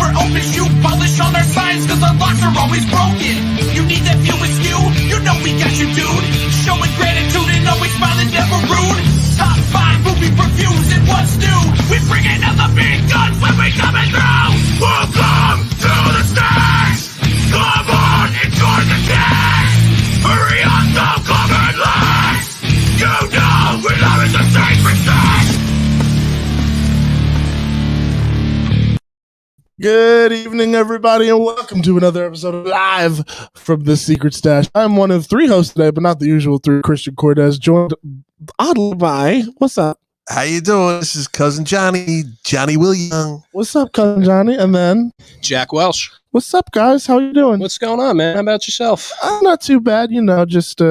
door open, shoe polish on our signs, cause our locks are always broken. You need that view askew, you know we got you, dude. Showing gratitude and always smiling, never rude. Top 5 movie reviews and what's new. We bring in all the big guns when we coming through. Welcome to the stage. Come on, enjoy the taste. Hurry up, don't come in late. You know we love it, the sacred thing. Good evening, everybody, and welcome to another episode of Live from the Secret Stash. I'm one of 3 hosts today, but not the usual 3. Christian Cortez, joined oddly by, what's up? How you doing? This is Cousin Johnny William. What's up, Cousin Johnny? And then Jack Welsh. What's up, guys? How you doing? What's going on, man? How about yourself? I'm not too bad, just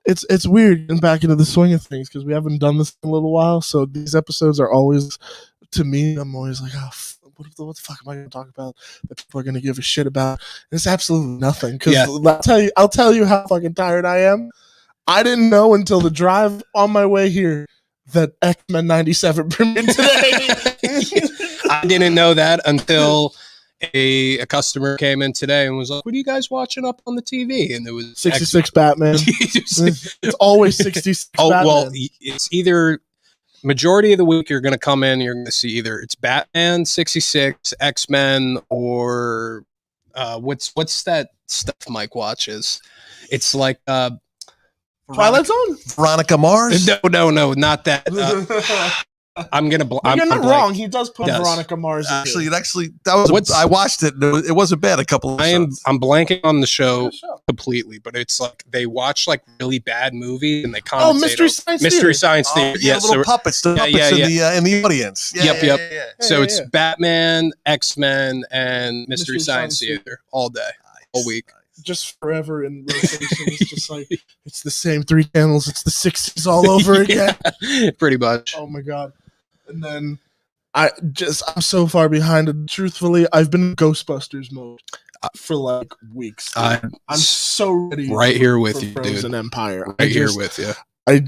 it's weird getting back into the swing of things because we haven't done this in a little while. So these episodes are always, to me, I'm always like, what the fuck am I going to talk about that people are going to give a shit about? And it's absolutely nothing. Because I'll tell you how fucking tired I am. I didn't know until the drive on my way here that X-Men 97 premiered today. I didn't know that until a customer came in today and was like, "What are you guys watching up on the TV?" And there was 66 Batman. It's always 66 Batman. Well, it's either majority of the week you're going to come in, you're going to see either it's Batman, 66, X-Men, or what's that stuff Mike watches? It's like Twilight Zone? Veronica Mars? No, not that. I'm gonna. You're not wrong. He does put Veronica Mars. Actually, that was. I watched it. It wasn't bad. A couple of. I'm blanking on the show completely, but it's like they watch like really bad movies and they commentate. Oh, Mystery Science Theater. Yeah, little puppets. The puppets in the audience. Yep. So it's Batman, X-Men, and Mystery Science Theater all day, all week. Just forever in rotation. It's just like it's the same 3 channels. It's the 60s all over again. Pretty much. Oh my god! And then I'm so far behind. And truthfully, I've been in Ghostbusters mode for like weeks. I'm so ready. Right here with you, Frozen dude. Empire. Right here with you. I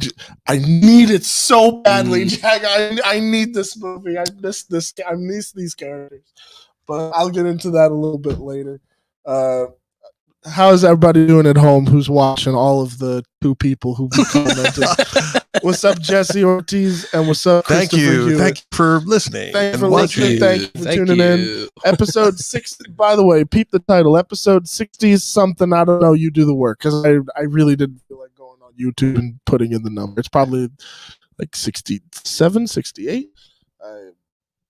need it so badly, Jack. I need this movie. I miss this. I miss these characters. But I'll get into that a little bit later. How's everybody doing at home who's watching all of the 2 people who commented? What's up, Jesse Ortiz? And what's up, Thank you. Hewitt? Thank you for listening. Thank you for listening. Thank you for tuning in. Episode 60, by the way, peep the title. Episode 60 is something, I don't know, you do the work. Because I really didn't feel like going on YouTube and putting in the number. It's probably like 67, 68.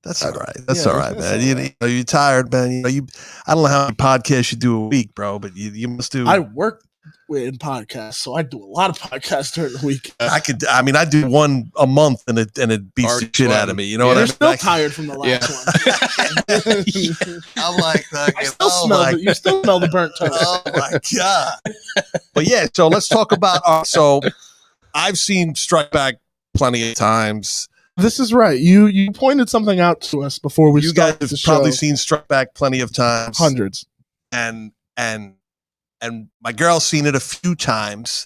That's all right. That's all right, man. You're tired, man. I don't know how many podcasts you do a week, bro, but you must do. I work in podcasts, so I do a lot of podcasts during the week. I do one a month, and it beats the shit out of me. You know what I mean? You're still tired from the last one. I'm like, you still smell the burnt toast. Oh my god! But yeah, so let's talk about. So I've seen Strike Back plenty of times. This is right. You pointed something out to us before we started the show. You guys have probably seen Struck Back plenty of times. Hundreds. And my girl's seen it a few times,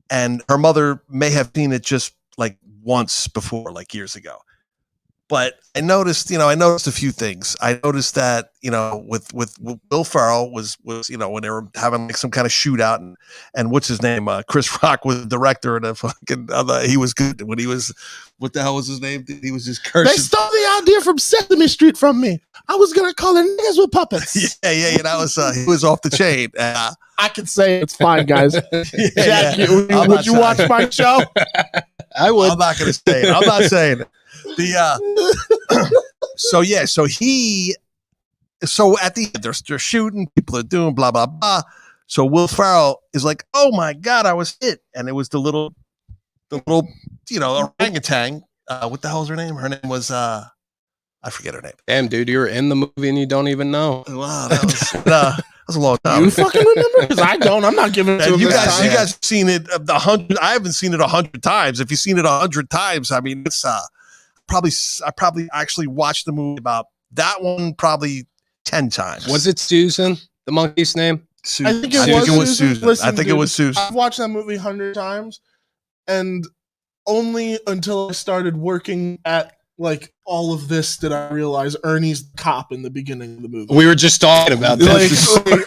and her mother may have seen it just like once before, like years ago. But I noticed a few things. I noticed that, with Will Ferrell was, when they were having like some kind of shootout and what's his name? Chris Rock was the director and he was good when he was, what the hell was his name? He was just cursing. They stole the idea from Sesame Street from me. I was going to call it niggas with puppets. Yeah. That was, he was off the chain. I could say it's fine, guys. Jack, would you watch my show? I would. I'm not going to say it. I'm not saying it. So at the end, they're shooting, people are doing blah blah blah. So Will Ferrell is like, "Oh my god, I was hit," and it was the little orangutan. What the hell's her name? Her name was I forget her name. Damn, dude, you're in the movie and you don't even know. Wow, that was a long time. You fucking remember? Because I don't. I'm not giving it to you guys. You guys have seen it 100. I haven't seen it 100 times. If you've seen it 100 times, I mean, it's I probably actually watched the movie about that one probably 10 times. Was it Susan, the monkey's name? I think it was Susan. Listen, I think it was Susan. I've watched that movie 100 times, and only until I started working at like all of this did I realize Ernie's the cop in the beginning of the movie. We were just talking about this. When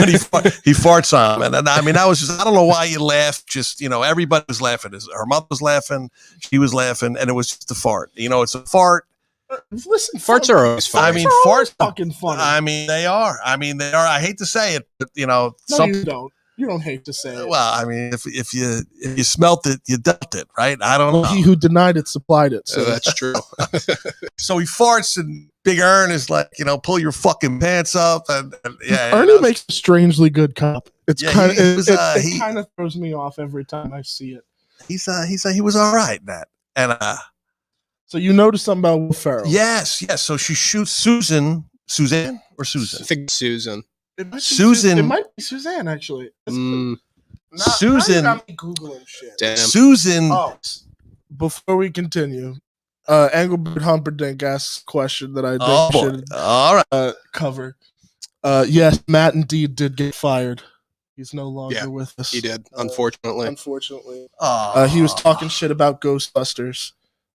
he farts on him. And I mean, that was just, I don't know why you laughed. Just, everybody was laughing. Her mother was laughing. She was laughing. And it was just a fart. It's a fart. Listen, Farts are always funny. I mean, farts fucking funny. I mean, they are. I hate to say it, but, no, you don't. You don't hate to say it. Well, I mean, if you smelt it, you dealt it, right? I don't know. He who denied it supplied it. So that's true. So he farts, and Big Ern is like, pull your fucking pants up, and yeah. Ernie makes a strangely good cop. It's kind of it kind of throws me off every time I see it. He was all right in that, and so you noticed something about Will Ferrell? Yes. So she shoots Suzanne. I think Susan. It might be Susan. It might be Suzanne, actually. Susan. Now you got me Googling shit. Damn. Susan. Oh, before we continue, Engelbert Humperdinck asks a question that I think should all right. cover. Yes, Matt indeed did get fired. He's no longer with us. He did, unfortunately. He was talking shit about Ghostbusters,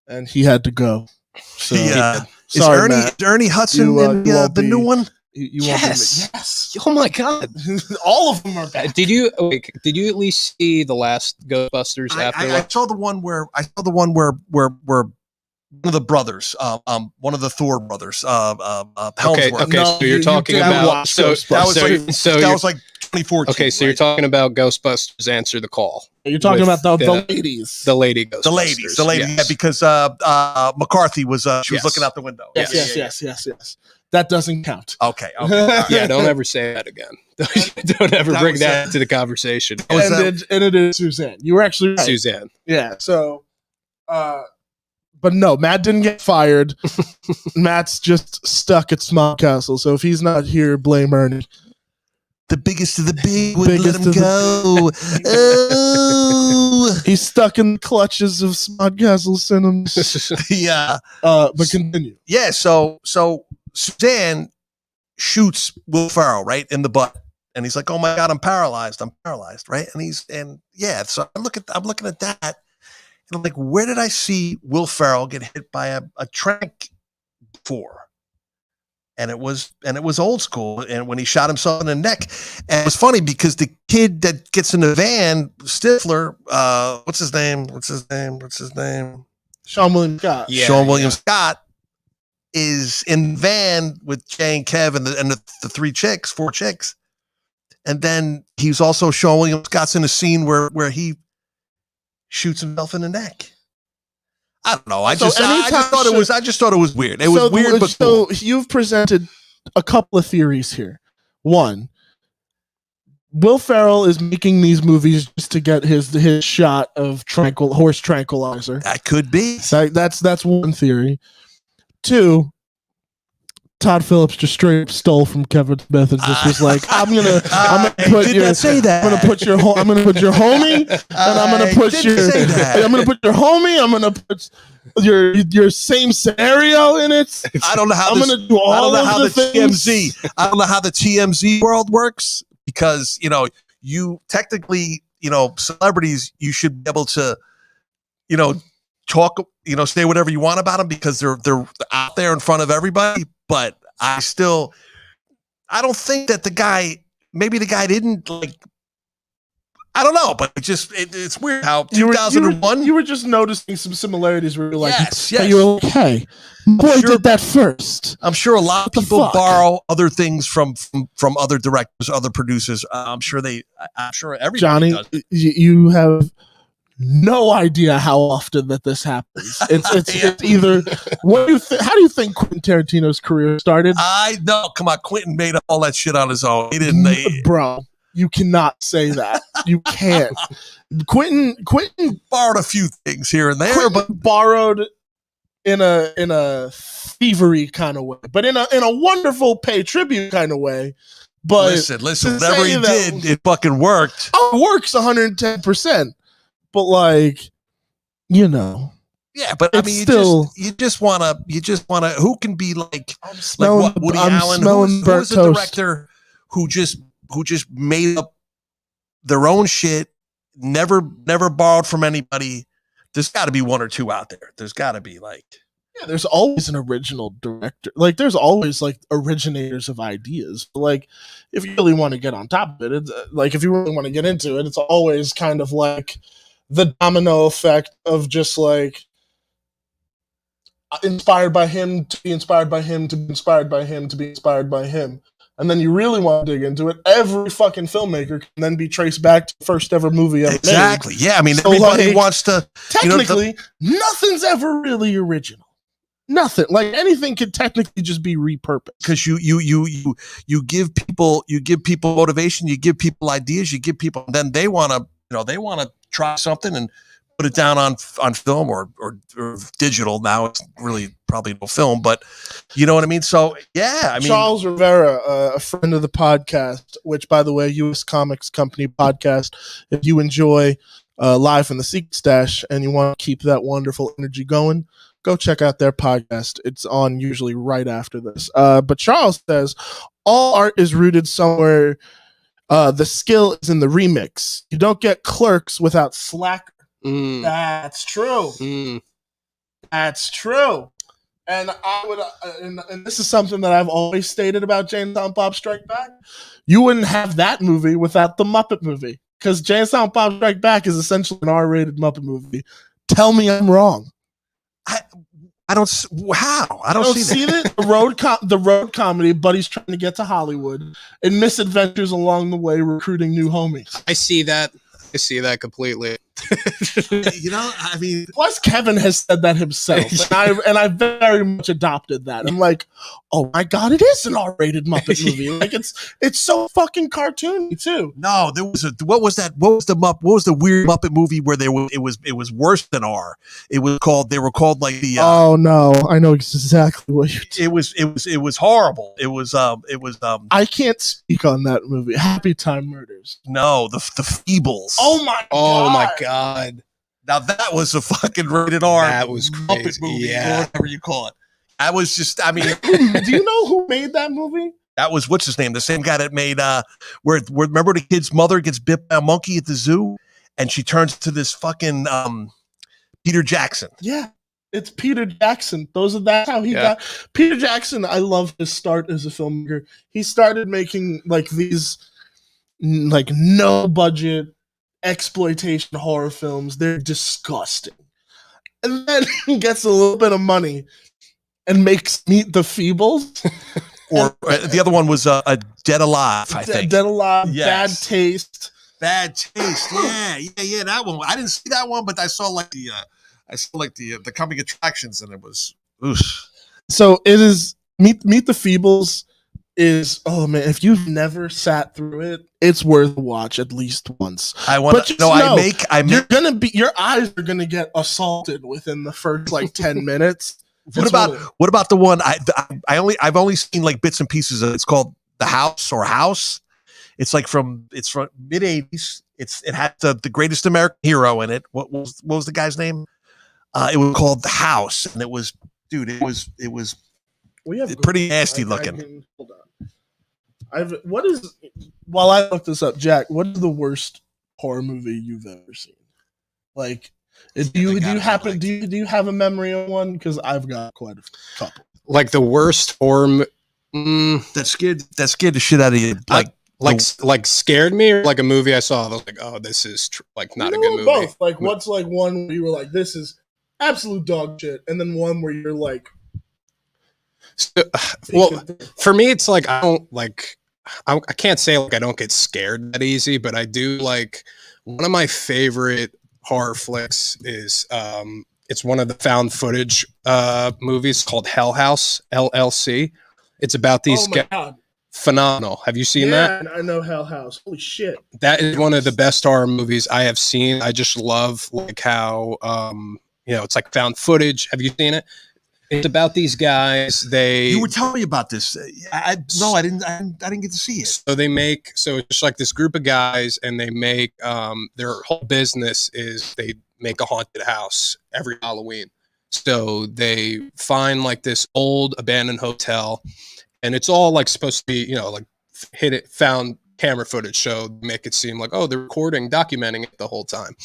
and he had to go. So, Sorry, is Ernie Hudson in the new one? Yes. Oh my god! All of them are bad. Did you at least see the last Ghostbusters after? I saw the one where one of the brothers, one of the Thor brothers, Helmsworth. Okay, so you're talking about that was like 2014. Okay, so you're talking about Ghostbusters Answer the Call. You're talking about the ladies. The lady Ghostbusters. The lady, yes. Because McCarthy was was looking out the window. Yes. That doesn't count. Okay. Yeah, don't ever say that again. Don't ever bring that into the conversation. And it is Suzanne. You were actually right. Suzanne. Yeah. So, but no, Matt didn't get fired. Matt's just stuck at Small Castle. So if he's not here, blame Ernie. The biggest of the big wouldn't let him go. Oh. He's stuck in the clutches of Small Castle cinemas. Yeah. But continue. Yeah. So Suzanne shoots Will Ferrell right in the butt, and he's like, "Oh my god, I'm paralyzed, right?" So I'm looking at that, and I'm like, "Where did I see Will Ferrell get hit by a trank before?" And it was old school, and when he shot himself in the neck, and it was funny because the kid that gets in the van, Stifler, what's his name? Sean William Scott. Yeah, Sean William Scott. Is in the van with Jay and Kev and the four chicks. And then he's also Sean William Scott's in a scene where he shoots himself in the neck. I don't know. I just thought it was weird. It was weird, but cool. So you've presented a couple of theories here. One, Will Ferrell is making these movies just to get his shot of horse tranquilizer. That could be. That's one theory. Two, Todd Phillips just straight up stole from Kevin Smith and just was like, I'm gonna put your homie, and I'm gonna put your same scenario in it. I don't know how the TMZ world works, because you technically, celebrities, you should be able to, talk, say whatever you want about them because they're out there in front of everybody. But I don't think that maybe the guy didn't I don't know, but it's weird how 2001. You were just noticing some similarities where you're like, yes. You were like, hey, boy did that first. I'm sure a lot of people borrow other things from other directors, other producers. I'm sure everybody Johnny, does. You have no idea how often that this happens. It's either how do you think Quentin Tarantino's career started? I know. Come on, Quentin made up all that shit on his own. He didn't. Bro, you cannot say that. You can't. Quentin borrowed a few things here and there, Quentin but borrowed in a thievery kind of way, but in a wonderful pay tribute kind of way. But listen, whatever he did, it fucking worked. Oh, it works 110%. But yeah, but I mean, you just wanna. Who can be like Woody Allen? Who's a director who just made up their own shit, never borrowed from anybody? There's got to be one or two out there. There's got to be Yeah, there's always an original director. Like, there's always like originators of ideas. Like, if you really want to get on top of it, it's, like if you really want to get into it, it's always kind of like the domino effect of just like inspired by him to be inspired by him to be inspired by him to be inspired by him. And then you really want to dig into it. Every fucking filmmaker can then be traced back to the first ever movie ever Exactly. made. Yeah. I mean, So, everybody like, wants to. Technically, nothing's ever really original. Nothing. Like, anything could technically just be repurposed. Because you give people motivation, you give people ideas, you give people, then they want to try something and put it down on film or digital. Now it's really probably no film, but you know what I mean. So yeah, I mean, Charles Rivera, a friend of the podcast, which by the way, US Comics Company podcast. If you enjoy Live from the Secret Stash and you want to keep that wonderful energy going, go check out their podcast. It's on usually right after this. But Charles says all art is rooted somewhere. The skill is in the remix. You don't get Clerks without Slacker. That's true. That's true. And I would, and this is something that I've always stated about Jay and Silent Bob Strike Back. You wouldn't have that movie without the Muppet movie, because Jay and Silent Bob Strike Back is essentially an R-rated Muppet movie. Tell me I'm wrong. I don't. How? I don't see it. The road comedy. Buddy's trying to get to Hollywood and misadventures along the way, recruiting new homies. I see that. I see that completely. You know, I mean, plus Kevin has said that himself, and I very much adopted that. I'm like, oh my god, it is an R-rated Muppet movie. Like it's so fucking cartoony too. No, there was what was that? What was the weird Muppet movie where it was worse than R? They were called like the. Oh no, I know exactly what you. It was horrible. It was. I can't speak on that movie. Happy Time Murders. No, the Feebles. Oh my god. Oh my god. Now that was a fucking rated R. That was Muppet crazy. movie, Yeah. or whatever you call it. I was just. I mean, do you know who made that movie? That was what's his name? The same guy that made where remember the kid's mother gets bit by a monkey at the zoo, and she turns to this fucking Peter Jackson. Yeah. It's Peter Jackson. That's how he got. Peter Jackson, I love his start as a filmmaker. He started making like these like no budget exploitation horror films. They're disgusting. And then he gets a little bit of money and makes Meet the Feebles. Or the other one was a Dead Alive, I think. Dead Alive, Yes. Bad Taste. Bad Taste. Yeah, that one. I didn't see that one, but I saw the coming attractions, and it was oof. So it is Meet the Feebles is, oh man, if you've never sat through it, it's worth a watch at least once. I want to know. Your eyes are gonna get assaulted within the first like 10 minutes. What about the one I've only seen like bits and pieces of it. It's called The House or House. It's from mid 80s. It had the greatest American hero in it. What was the guy's name? It was called The House, and it was pretty nasty looking. Hold on. While I look this up, Jack, what is the worst horror movie you've ever seen? Like, do you have a memory of one? Because I've got quite a couple. Like the worst horror that scared the shit out of you. Like scared me, or like a movie I saw. I was like, oh, this is not a good movie. Both. Like, what's like one where you were like, this is absolute dog shit, and then one where you're like, well, for me, it's like I can't say like I don't get scared that easy, but I do. Like, one of my favorite horror flicks is it's one of the found footage movies called Hell House, LLC. It's about these guys. Phenomenal. Have you seen that? I know Hell House. Holy shit. That is one of the best horror movies I have seen. I just love like how it's like found footage. Have you seen it? It's about these guys. You were telling me about this. I didn't get to see it. So it's just like this group of guys, and they make their whole business is they make a haunted house every Halloween. So they find like this old abandoned hotel, and it's all like supposed to be, like found camera footage show make it seem like, oh, they're recording, documenting it the whole time.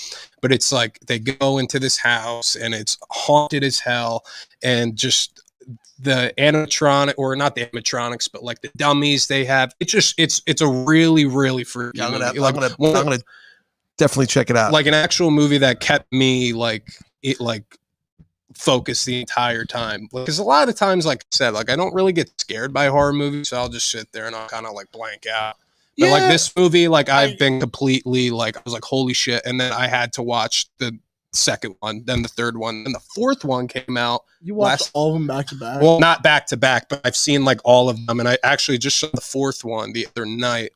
But it's like they go into this house and it's haunted as hell, and just the animatronic, or not the animatronics, but like the dummies they have. It's a really, really freaky Yeah, movie. I'm gonna definitely check it out. Like an actual movie that kept me like focused the entire time. Because a lot of times, like I said, like I don't really get scared by horror movies, so I'll just sit there and I'll kind of like blank out. But like this movie, like I've been completely like, I was like, holy shit. And then I had to watch the second one, then the third one, and the fourth one came out. You watched all of them back to back? Well, not back to back, but I've seen like all of them. And I actually just saw the fourth one the other night.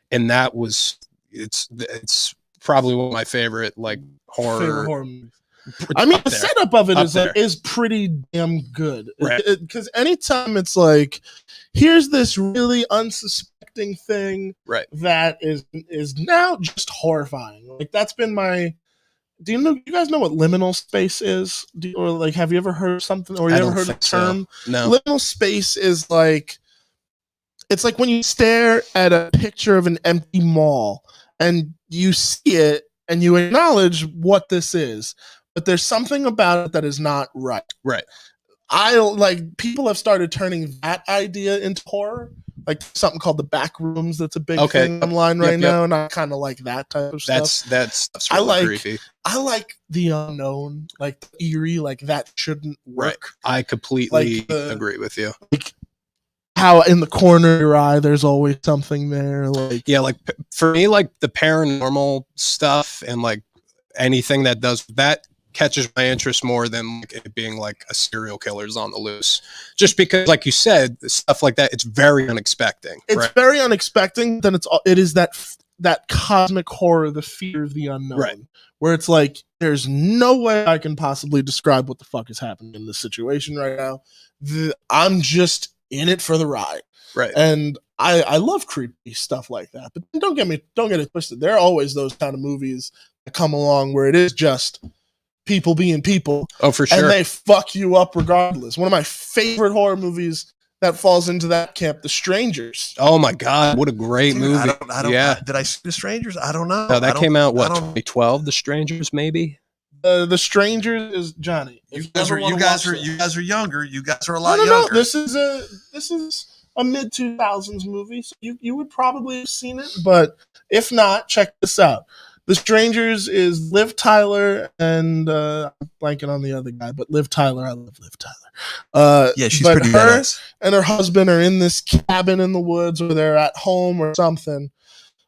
And that was, it's probably one of my favorite like horror movies. I mean, the setup of it is pretty damn good. Right. Because anytime it's like, here's this really unsuspecting thing, right, that is now just horrifying. Like that's been my. Do you guys know what liminal space is? Or like, have you ever heard something, or you ever heard the term? So. No. Liminal space is like, it's like when you stare at a picture of an empty mall and you see it and you acknowledge what this is, but there's something about it that is not right. Right. I like, people have started turning that idea into horror, like something called the back rooms. That's a big thing online right now, and I kind of like that type of stuff. That's really creepy. I like the unknown, like the eerie, like that shouldn't work. Right. I completely agree with you. Like how in the corner of your eye, there's always something there. Like like for me, like the paranormal stuff and like anything that does that catches my interest more than like it being like a serial killer's on the loose. Just because, like you said, stuff like that, it's very unexpected. It's very unexpected. Then it is that cosmic horror, the fear of the unknown, right? Where it's like, there's no way I can possibly describe what the fuck is happening in this situation right now. I'm just in it for the ride, right? And I love creepy stuff like that. But don't get it twisted. There are always those kind of movies that come along where it is just people being people. Oh, for sure. And they fuck you up regardless. One of my favorite horror movies that falls into that camp, The Strangers. Oh my God, what a great movie. I don't, yeah. Did I see The Strangers? I don't know. No, that came out, what, 2012, The Strangers, maybe? The Strangers is Johnny. You guys are younger. You guys are a lot younger. No. This is a mid 2000s movie. So you would probably have seen it, but if not, check this out. The Strangers is Liv Tyler and I'm blanking on the other guy, but Liv Tyler. I love Liv Tyler. Yeah, she's pretty badass. And her husband are in this cabin in the woods, or they're at home or something,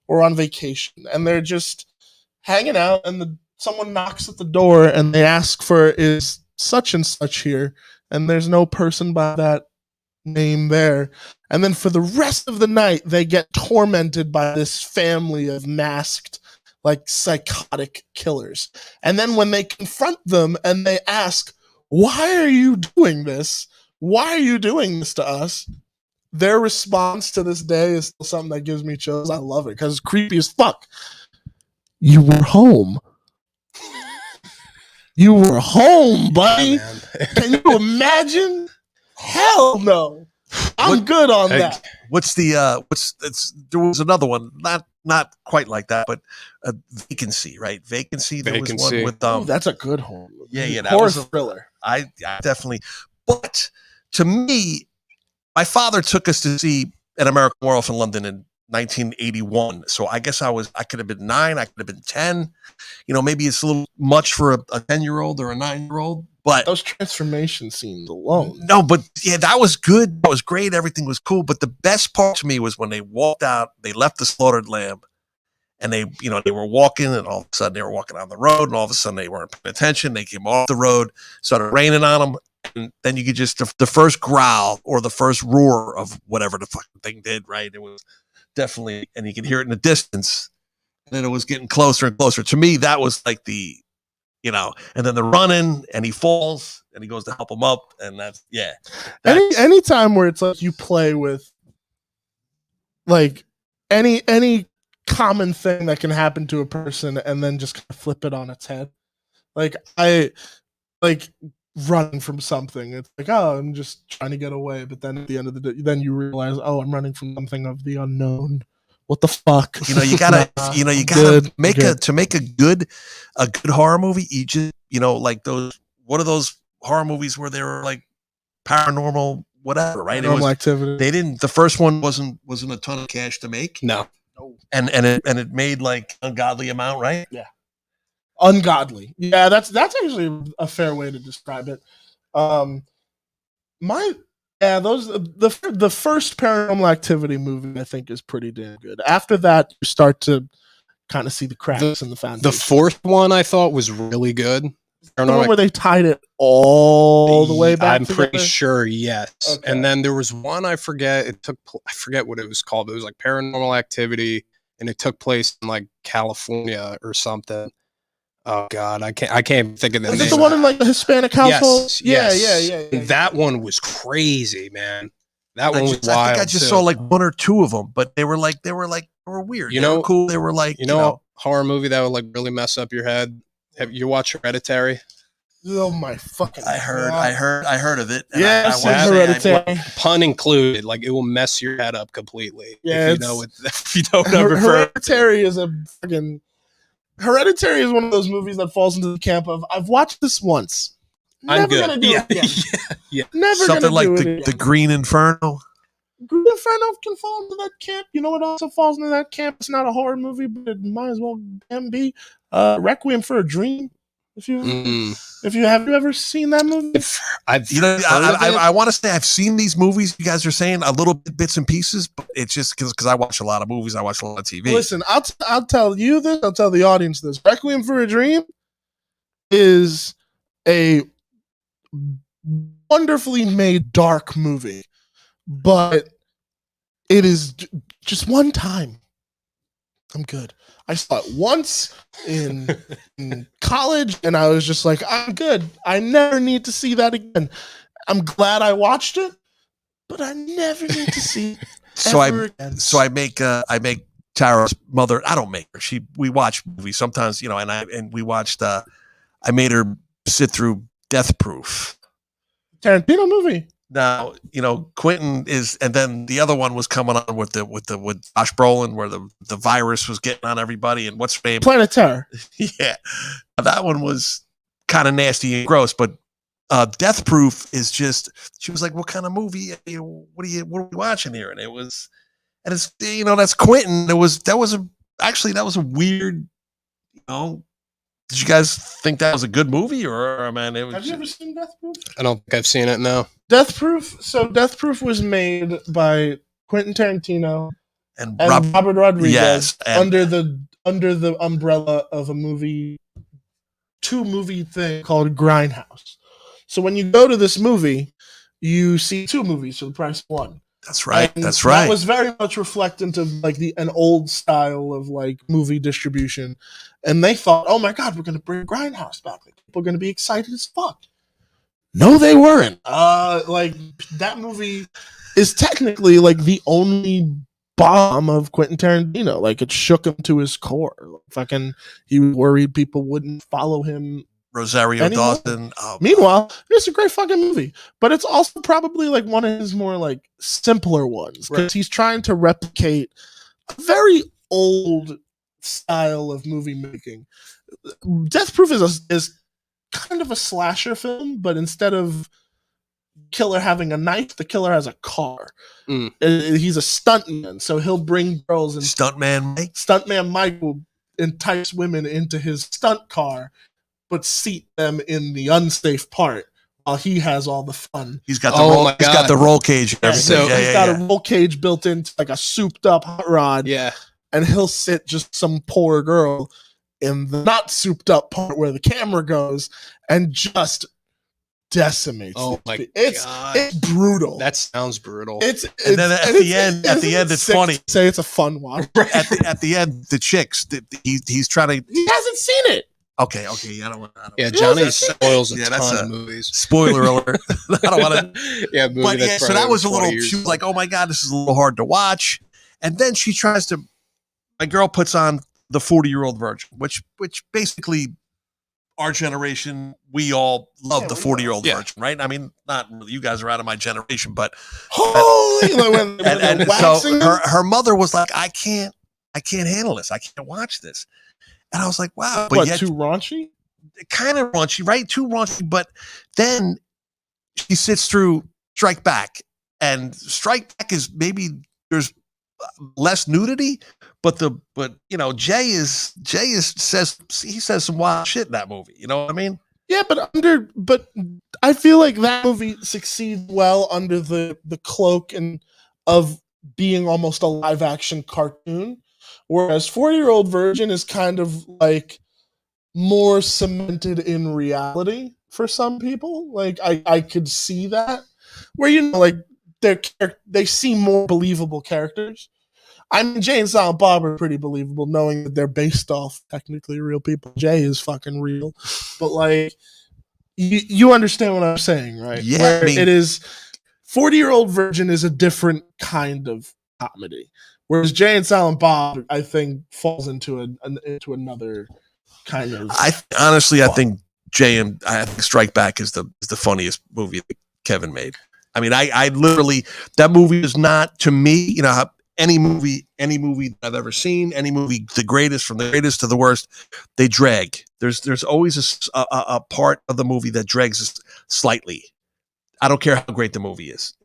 or on vacation, and they're just hanging out. And someone knocks at the door, and they ask for, is such and such here? And there's no person by that name there. And then for the rest of the night, they get tormented by this family of masked, like psychotic killers. And then when they confront them and they ask, why are you doing this? Why are you doing this to us? Their response to this day is still something that gives me chills. I love it because it's creepy as fuck. You were home. You were home, buddy. Can you imagine? Hell no. I'm good on that. There was another one, not quite like that, but Vacancy, right? Vacancy. There was one with that's a good horror movie. Yeah, that horror was a thriller. I definitely. But to me, my father took us to see An American Werewolf in London in 1981. So I guess I could have been 9, I could have been 10. You know, maybe it's a little much for a 10-year-old or a 9-year-old. But those transformation scenes alone. No, but yeah, that was good. That was great. Everything was cool. But the best part to me was when they walked out, they left the slaughtered lamb, and they were walking, and all of a sudden they were walking on the road, and all of a sudden they weren't paying attention. They came off the road, started raining on them, and then you could just, the first growl or the first roar of whatever the fucking thing did, right? It was definitely, and you could hear it in the distance, and then it was getting closer and closer. To me, that was like the, and then they're running, and he falls, and he goes to help him up, and that's, yeah. Any time where it's like you play with like any common thing that can happen to a person and then just kind of flip it on its head. Like I like running from something. It's like, oh, I'm just trying to get away, but then at the end of the day, then you realize, oh, I'm running from something of the unknown what the fuck? You know, you gotta, Nah, you I'm gotta good, make I'm good. a good horror movie. You just, like those, what are those horror movies where they were like paranormal, whatever, right? Paranormal Activity. They didn't, the first one wasn't a ton of cash to make. No. And it made like ungodly amount, right? Yeah. Ungodly. Yeah, that's actually a fair way to describe it. The first Paranormal Activity movie I think is pretty damn good. After that, you start to kind of see the cracks in the foundation. The fourth one I thought was really good. The one where they tied it all the way back. I'm pretty together? sure, yes. Okay. And then there was one I forget what it was called. It was like Paranormal Activity, and it took place in like California or something. Oh God, I can't think of the name. Is it the one in like the Hispanic household? Yes. Yeah. And that one was crazy, man. That one was wild. I think I just saw like one or two of them, but they were weird. You They know, were cool. They were like, a horror movie that would like really mess up your head. Have you watched Hereditary? Oh my fucking! I heard of it. Yes, Hereditary. Pun included. Like it will mess your head up completely. Yeah, if you don't ever. Hereditary is Hereditary is one of those movies that falls into the camp of I've watched this once. I'm good. Gonna do it again. Yeah. Never something gonna like do it the Green Inferno. Green Inferno can fall into that camp. You know what also falls into that camp? It's not a horror movie, but it might as well be Requiem for a Dream. Have you ever seen that movie? I want to say I've seen these movies. You guys are saying a little bits and pieces, but it's just because I watch a lot of movies. I watch a lot of TV. Listen, I'll tell you this. I'll tell the audience this. Requiem for a Dream is a wonderfully made dark movie, but it is just one time. I'm good. I saw it once in college, and I was just like, I'm good. I never need to see that again. I'm glad I watched it, but I never need to see it again. So I make Tara's mother. I don't make her. We watch movies sometimes, and we watched. I made her sit through Death Proof. Tarantino movie. Now, Quentin is, and then the other one was coming on with Josh Brolin, where the virus was getting on everybody, and what's her name? Planet Terror. Yeah, that one was kind of nasty and gross, but Death Proof is just. She was like, "What kind of movie? What are we watching here?" And it's that's Quentin. That was a weird. Did you guys think that was a good movie, or man? Have you ever seen Death Proof? I don't think I've seen it. No. Death Proof. So Death Proof was made by Quentin Tarantino and Robert Rodriguez, yes, under the umbrella of a two-movie thing called Grindhouse. So when you go to this movie, you see two movies for the price of one. That's right. And that's right. That was very much reflectant of like an old style of like movie distribution, and they thought, "Oh my God, we're going to bring Grindhouse back. Like, people are going to be excited as fuck." No, they weren't. Like that movie is technically like the only bomb of Quentin Tarantino. Like it shook him to his core. Like, fucking, he was worried people wouldn't follow him. Rosario anymore. Dawson. Meanwhile, it's a great fucking movie, but it's also probably like one of his more like simpler ones because he's trying to replicate a very old style of movie making. Death Proof is kind of a slasher film, but instead of killer having a knife, the killer has a car. He's a stuntman, so he'll bring girls and Stuntman Mike will entice women into his stunt car, but seat them in the unsafe part while he has all the fun. He's got the he's got the roll cage and everything. So he's got a roll cage built into like a souped up hot rod. Yeah. And he'll sit just some poor girl in the not souped up part where the camera goes and just decimates. Oh my God. It's brutal. That sounds brutal. And then at the end, it's funny. Say it's a fun watch. At the end, the chicks, he's trying to. He hasn't seen it. Okay. I don't want. Yeah, Johnny spoils a ton of movies. Spoiler alert. I don't want to. Yeah, movie that's so that was a little. Years. She was like, "Oh my God, this is a little hard to watch," and then she tries to. My girl puts on the 40-Year-Old Virgin, which basically our generation, we all love the 40-year-old Yeah. virgin, right? I mean, not really, you guys are out of my generation, but Holy, when and they're so waxing them? her mother was like, I can't handle this. I can't watch this. And I was like, wow, but What, yet too raunchy? kind of raunchy, right? Too raunchy. But then she sits through Strike Back, and Strike Back is maybe there's less nudity, but Jay says some wild shit in that movie. You know what I mean? Yeah, but I feel like that movie succeeds well under the cloak and of being almost a live action cartoon, whereas 40-Year-Old Virgin is kind of like more cemented in reality for some people. Like I could see that where like they seem more believable characters. I mean, Jay and Silent Bob are pretty believable, knowing that they're based off technically real people. Jay is fucking real, but like you understand what I'm saying, right? Yeah, Where I mean, it is 40-Year-Old Virgin is a different kind of comedy, whereas Jay and Silent Bob, I think, falls into into another kind of. I think I think Strike Back is the funniest movie that Kevin made. I mean, I literally, that movie is not, to me, any movie that I've ever seen, any movie, the greatest, from the greatest to the worst, they drag. There's always a part of the movie that drags slightly. I don't care how great the movie is.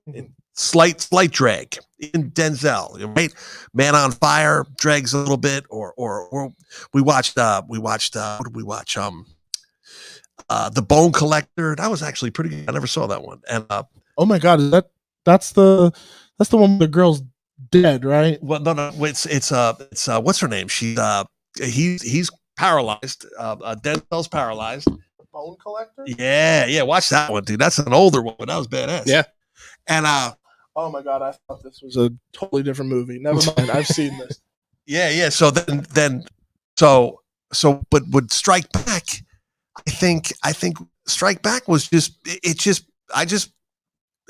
Slight drag. In Denzel, right? Man on Fire drags a little bit, or we watched what did we watch? The Bone Collector. That was actually pretty good. I never saw that one. And oh my god, that's the one where the girl's dead, right? well, no, it's what's her name? He's paralyzed. Denzel's paralyzed. The Bone Collector? Yeah, watch that one, dude. That's an older one, but that was badass. Yeah. And oh my god, I thought this was a totally different movie. Never mind, I've seen this. yeah. So but with Strike Back, I think Strike Back was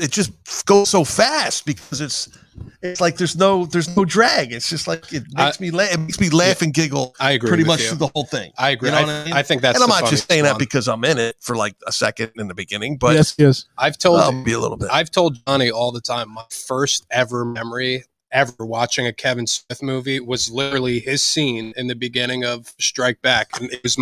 it just goes so fast because it's like there's no drag. It's just like it makes me laugh and giggle. I agree. Pretty with much you. through the whole thing. I agree. You know what I mean? I think that's. And I'm the not just funniest saying that one. because I'm in it for like a second in the beginning, but yes. I've told be a little bit. I've told Johnny all the time. My first ever memory ever watching a Kevin Smith movie was literally his scene in the beginning of Strike Back, and it was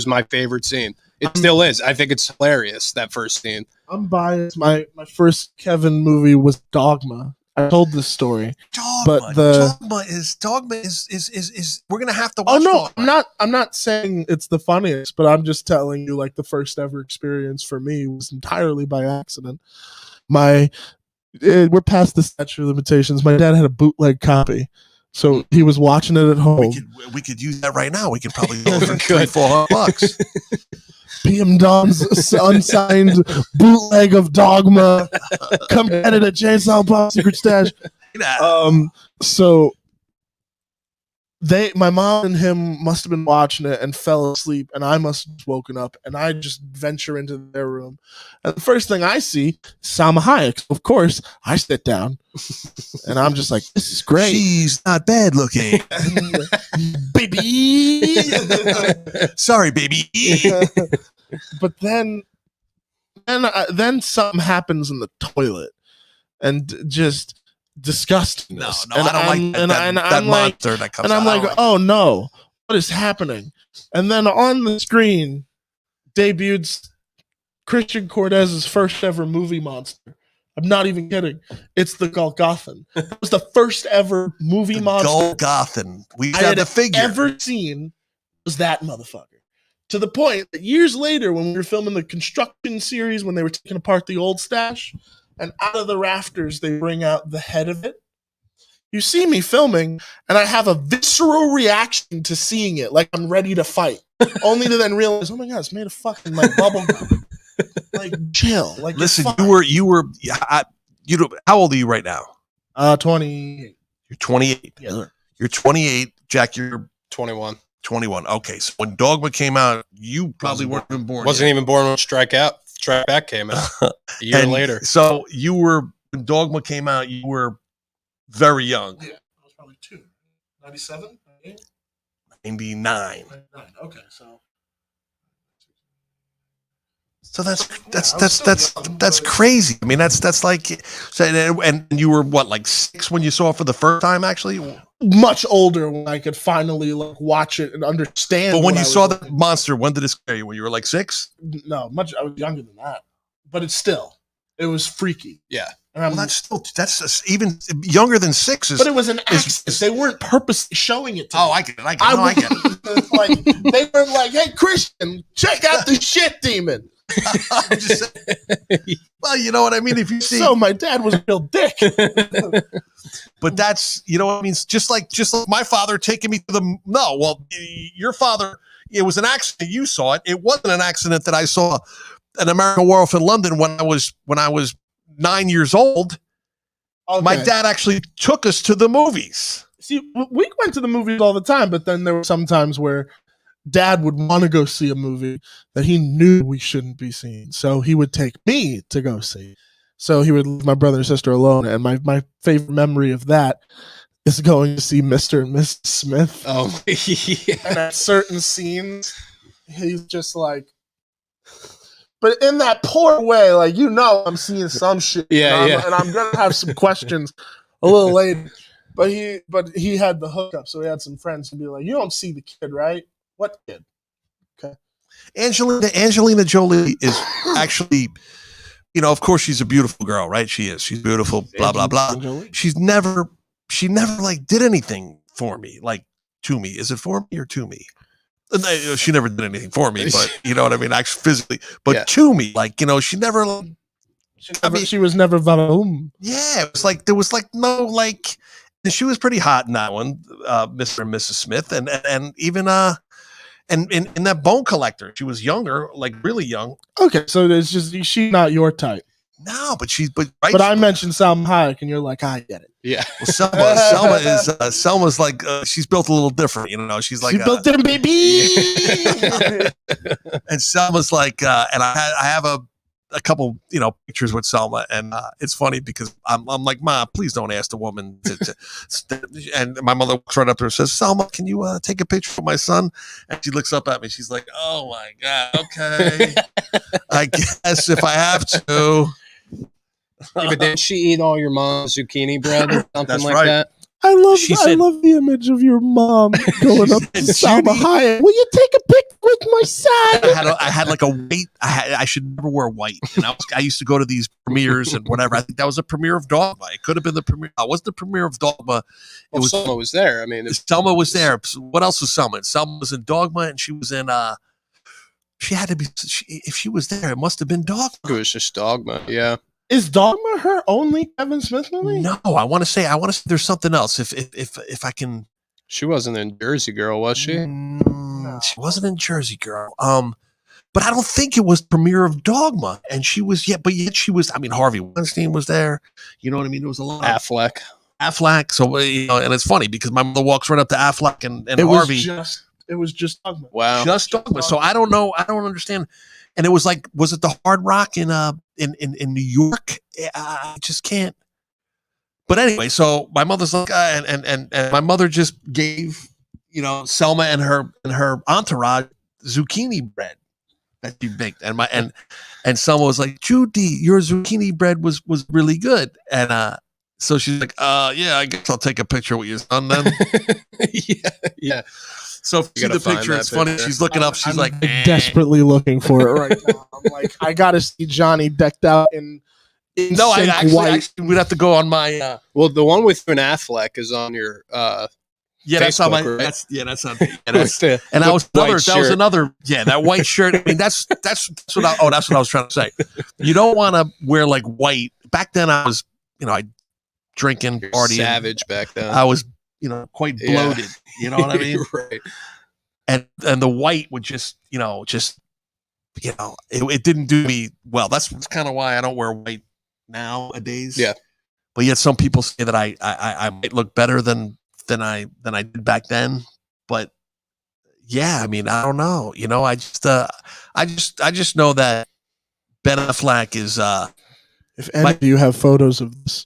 my favorite scene. It still is. I think it's hilarious, that first scene. I'm biased. My first Kevin movie was Dogma. I told this story. Dogma, but Dogma is we're gonna have to oh watch. no, Dogma. I'm not saying it's the funniest, but I'm just telling you, like, the first ever experience for me was entirely by accident. We're past the statute of limitations. My dad had a bootleg copy, so he was watching it at home. We could use that right now. We could probably go for $300-400. PM Don's unsigned bootleg of Dogma. Come get it at Chainsaw Pop Secret Stash. So my mom and him must have been watching it and fell asleep, and I must have woken up, and I just venture into their room, and the first thing I see, Salma Hayek. Of course, I sit down, and I'm just like, "This is great." She's not bad looking, baby. Sorry, baby. But then something happens in the toilet, and just disgusting. No, and I don't like that monster that comes out. And I'm like, oh no, what is happening? And then on the screen debuted Christian Cortez's first ever movie monster. I'm not even kidding. It's the Golgothan. It was the first ever movie monster Golgothan. We I got had the figure. ever seen was that motherfucker. To the point that years later, when we were filming the construction series, when they were taking apart the old stash, and out of the rafters they bring out the head of it. You see me filming, and I have a visceral reaction to seeing it, like I'm ready to fight, only to then realize, oh my god, it's made of fucking like bubble gum. Like, chill. Like, listen, you were how old are you right now? 28. You're 28. Yeah, sir. You're 28. Jack, you're 21. 21. Okay, so when Dogma came out, you probably weren't even born. Wasn't even born when Strike Back came out. A year later. So when Dogma came out, you were very young. Yeah, I was probably 2. 97? 99. 99. Okay, so So that's crazy. I mean, that's like, so, and you were what, like 6 when you saw it for the first time, actually? Much older when I could finally like watch it and understand. But when what you I was saw the looking- monster, when did it scare you? When you were like 6? no, much. I was younger than that, but it was freaky. Yeah. And I'm, Well, that's even younger than 6. but it was an accident. They weren't purposely showing it to me. I get it. I get it. It's like they weren't like, "Hey, Christian, check out the shit demon." I'm just saying, well, you know what I mean. If you see, So my dad was a real dick. but that's, you know what I mean. Just like my father taking me to the your father. It was an accident. You saw it. It wasn't an accident that I saw an American Werewolf in London when I was 9 years old. Okay. My dad actually took us to the movies. See, we went to the movies all the time, but then there were some times where Dad would want to go see a movie that he knew we shouldn't be seeing. So he would take me to go see. So he would leave my brother and sister alone. And my favorite memory of that is going to see Mr. and Mrs. Smith. Oh, yeah. And at certain scenes, he's just like, but in that poor way, like, I'm seeing some shit. Yeah, and I'm going to have some questions a little later. But he had the hookup, so he had some friends who'd be like, "You don't see the kid, right? What kid?" Okay. Angelina Jolie is actually, of course she's a beautiful girl, right? She is. She's beautiful, blah, blah, blah. She never like did anything for me, like to me. Is it for me or to me? She never did anything for me, but you know what I mean? Actually physically, but to me, like, she never, she was never Varum. Yeah. It was like, there was like no, like, she was pretty hot in that one, Mr. and Mrs. Smith. And even, and in that Bone Collector, she was younger, like really young. Okay, so it's just she's not your type. No, but right. But I mentioned Salma Hayek, and you're like, I get it. Yeah. Well, Selma's like she's built a little different, She's like built different, baby. And Selma's like, and I have a couple, pictures with Selma, and it's funny because I'm like, Ma, please don't ask the woman to and my mother walks right up to her and says, Selma, can you take a picture of my son? And she looks up at me. She's like, oh my God, okay. I guess if I have to. But did she eat all your mom's zucchini bread or something like that? I love the image of your mom going up to Salma Hayek. Will you take a picture with my son? I had like a white. I should never wear white. And I used to go to these premieres and whatever. I think that was a premiere of Dogma. It could have been the premiere. I was the premiere of Dogma. Selma was there. I mean, Selma was there. What else was Selma? Selma was in Dogma, and she was in. She had to be. If she was there, it must have been Dogma. It was just Dogma. Yeah. Is Dogma her only Kevin Smith movie? No, I want to say there's something else. If I can. She wasn't in Jersey Girl, was she? No. She wasn't in Jersey Girl. But I don't think it was premiere of Dogma. And she was yet she was. I mean, Harvey Weinstein was there. You know what I mean? There was a lot. Affleck. So and it's funny because my mother walks right up to Affleck and Harvey. It was just Dogma. Wow. Just Dogma. So I don't know. I don't understand. And it was like, was it the Hard Rock in New York? I just can't. But anyway, so my mother's like, and my mother just gave, Selma and her entourage zucchini bread that she baked, and Selma was like, Judy, your zucchini bread was really good, and so she's like, yeah, I guess I'll take a picture with your son then. yeah. So if you see the picture, it's funny. She's looking up. She's like desperately looking for it right now. I'm like, I gotta see Johnny decked out in no, actually, we'd have to go on my. Well, the one with Ben Affleck is on your. Yeah, Facebook, that's on my. Right? That's on. Yeah, and that was another. Yeah, that white shirt. I mean, that's what I was trying to say. You don't want to wear like white. Back then, I was, I drinking, partying. Savage back then. I was, quite bloated. Yeah. You know what I mean? Right. And the white would just, it didn't do me well. That's kind of why I don't wear white nowadays. Yeah. But yet some people say that I might look better than I did back then. But yeah, I mean, I don't know. I just know that Ben Affleck is if any of you have photos of this,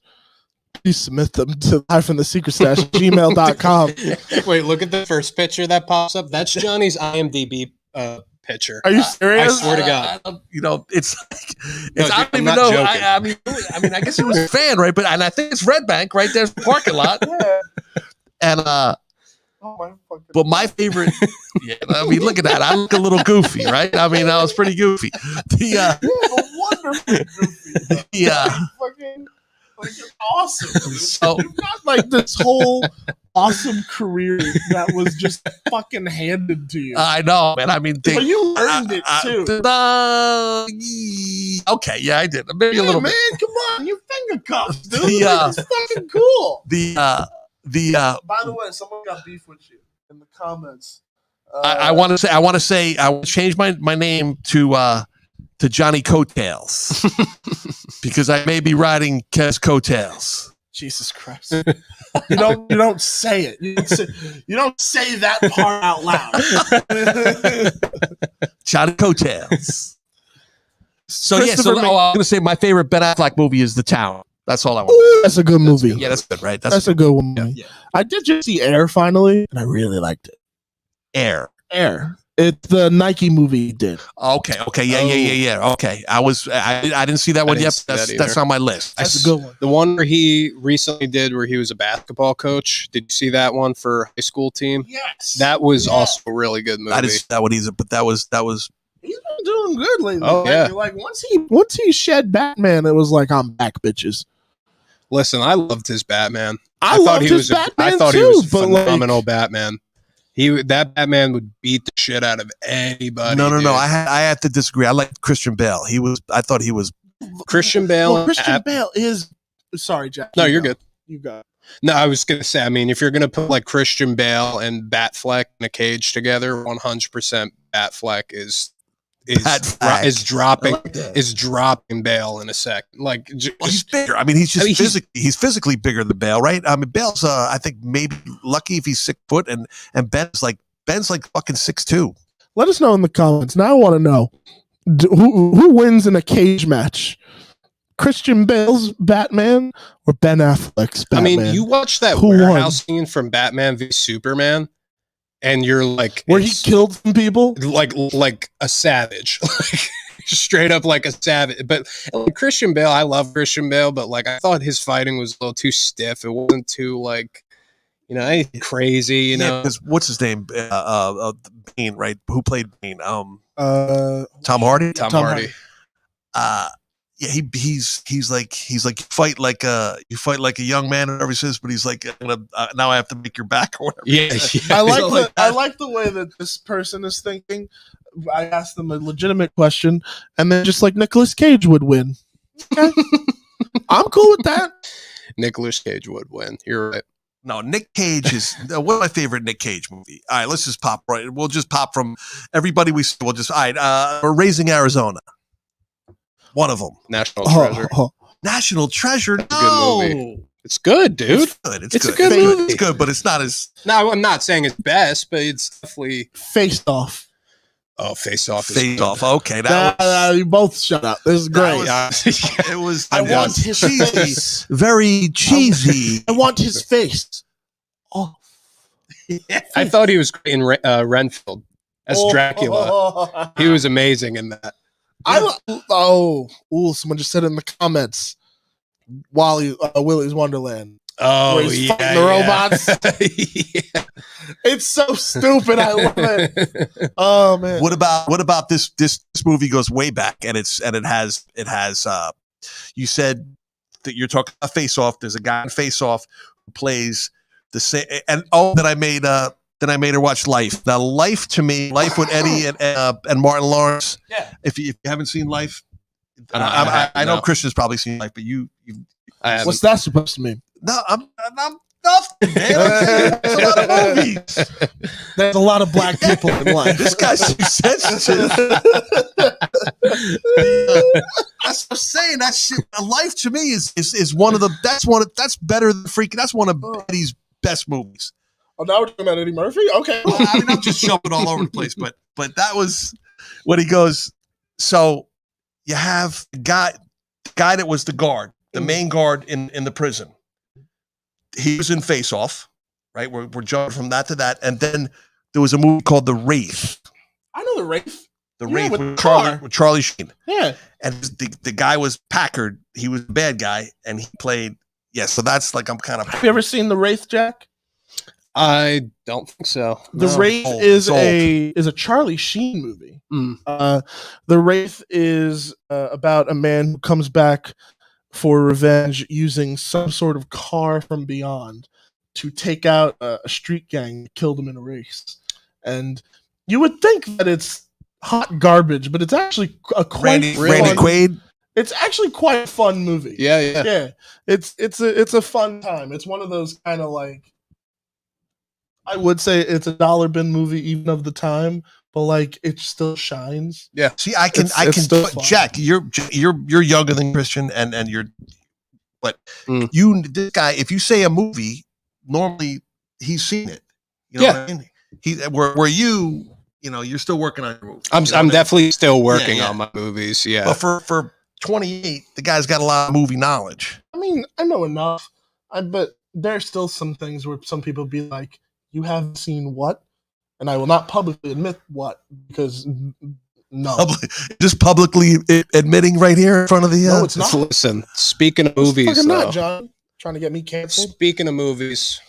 please submit them to live@thesecretstash@gmail.com. Wait, look at the first picture that pops up. That's Johnny's IMDb pitcher. Are you I serious? swear to God. You know, it's like No, it's, I don't I'm even not know. joking. I mean, I guess he was a fan, right? But and I think it's Red Bank, right? There's the parking lot, Yeah. and Oh my fucking. but my favorite. Yeah, I mean, look at that. I look a little goofy, right? I mean, I was pretty goofy. The You have a wonderful goofy. Yeah. Fucking, like you're awesome. So- You've got like this whole awesome career that was just fucking handed to you. I know, man. I mean, But you earned it too. Okay, yeah, I did. Maybe Yeah, a little man, bit. come on, you finger cuffs, dude. Yeah. It's fucking cool. The By the way, someone got beef with you in the comments. I want to say I want to change my name to Johnny Coattails because I may be riding Kes coattails. Jesus Christ. You don't say it. You don't say that part out loud. Johnny Coattails. So yeah, so Christopher I'm gonna say my favorite Ben Affleck movie is The Town. That's all I want. Ooh, that's a good movie. Yeah, that's good, right? That's a good one. Yeah. I did just see Air finally, and I really liked it. Air. Air. It's the Nike movie he did. Okay. Yeah. Okay. I didn't see that one didn't yet. see that That's either. on my list. That's a good one. The one where he recently did where he was a basketball coach. Did you see that one for high school team? Yes. That was also a really good movie. I didn't see that one either, but that was He's been doing good lately. Oh, yeah. Like once he shed Batman, it was like I'm back, bitches. Listen, I loved his Batman. I thought loved he his was Batman I thought too, he was a but, like- phenomenal Batman. That Batman would beat the shit out of anybody. no. dude. I had to disagree. I like Christian Bale. I thought he was. Christian Bale. Well, Christian Bale is. Sorry, Jack. No, You you're go. good. You got it. No, I was gonna say. I mean, if you're gonna put like Christian Bale and Batfleck in a cage together, 100% Batfleck is Batfleck. is dropping Bale in a second. Like Well, he's bigger. I mean, he's physically bigger than Bale, right? I mean, Bale's I think maybe lucky if he's 6 foot, and Ben's like fucking 6'2". Let us know in the comments. Now I want to know who wins in a cage match. Christian Bale's Batman or Ben Affleck's Batman? I mean, you watch that Who warehouse scene from Batman v Superman, and you're like, where he killed some people. like a savage, like straight up like a savage. But like, Christian Bale, I love Christian Bale, but like I thought his fighting was a little too stiff. It wasn't too like, anything crazy. Yeah, because what's his name? Bane, right? Who played Bane? Tom Hardy. Tom Hardy. Yeah, he's like you fight like a young man or whatever he says, but he's like now I have to make your back or whatever. Yeah, I like So, like, I like the way that this person is thinking. I asked them a legitimate question, and they're just like Nicolas Cage would win. Okay. I'm cool with that. Nicolas Cage would win. You're right. No, Nick Cage is one of my favorite Nick Cage movie. All right, let's just pop right. We'll just pop from everybody we see. We'll just all right. We're Raising Arizona. One of them. National Treasure. National Treasure. a No, good movie. It's good, dude. It's good. It's a good movie. It's good, but it's not as. No, I'm not saying it's best, but it's definitely. Faced Off. Oh, Face Off. is Face good. Off. Okay, that was. You both shut up. This is great. It was. I it want was his cheesy, face. very cheesy. I want his face. Oh, I thought he was great in Renfield as Dracula. He was amazing in that. Someone just said it in the comments. Willy's Wonderland. Oh, Where he's yeah, fighting the robots. Yeah. It's so stupid. I love it. Oh man. What about this movie goes way back and it has you said that you're talking about Face Off. There's a guy in Face Off who plays the same and that I made her watch Life. Now Life with Eddie and Martin Lawrence. Yeah. If you haven't seen Life, I I know no. Christian's probably seen Life, but you What's that supposed to mean? no, I'm nothing, man. It's a lot of movies. There's a lot of black people in life. This guy's too sensitive. That's what I'm saying. That shit. Life to me is one of the. That's better than freaking. That's one of Eddie's best movies. Oh, now we're talking about Eddie Murphy? Okay. Well, I mean, I'm just jumping all over the place, but that was when he goes. So you have the guy that was the guard, the main guard in the prison. He was in Face Off, right? We're jumping from that to that, and then there was a movie called The Wraith. I know the Wraith. The Yeah, Wraith with with the car. Charlie Sheen. Yeah. And the guy was Packard. He was the bad guy, and he played. Yeah, so that's like I'm kind of. Have you ever seen The Wraith, Jack? I don't think so. The No, Wraith old. is It's a Charlie Sheen movie. Mm. The Wraith is about a man who comes back for revenge using some sort of car from beyond to take out a street gang that killed him in a race. And you would think that it's hot garbage, but it's actually a quite Randy fun- Quaid. It's actually quite a fun movie. Yeah, yeah. Yeah. It's a fun time. It's one of those kind of like, I would say it's a dollar bin movie even of the time, but like it still shines. See, I can It's still fun. Jack, you're younger than Christian, and you're, but Mm. this guy, if you say a movie, normally he's seen it. You know Yeah. what I mean? Where you know, you're still working on your movie. I'm You know what I mean? definitely still working Yeah. on my movies. Yeah. But for 28, the guy's got a lot of movie knowledge. I mean, I know enough. But there's still some things where some people be like, "You haven't seen what?" And I will not publicly admit what because no, Just publicly admitting right here in front of the. no, it's not. Listen, speaking of It's movies, fucking not, though, John. Trying to get me canceled. speaking of movies,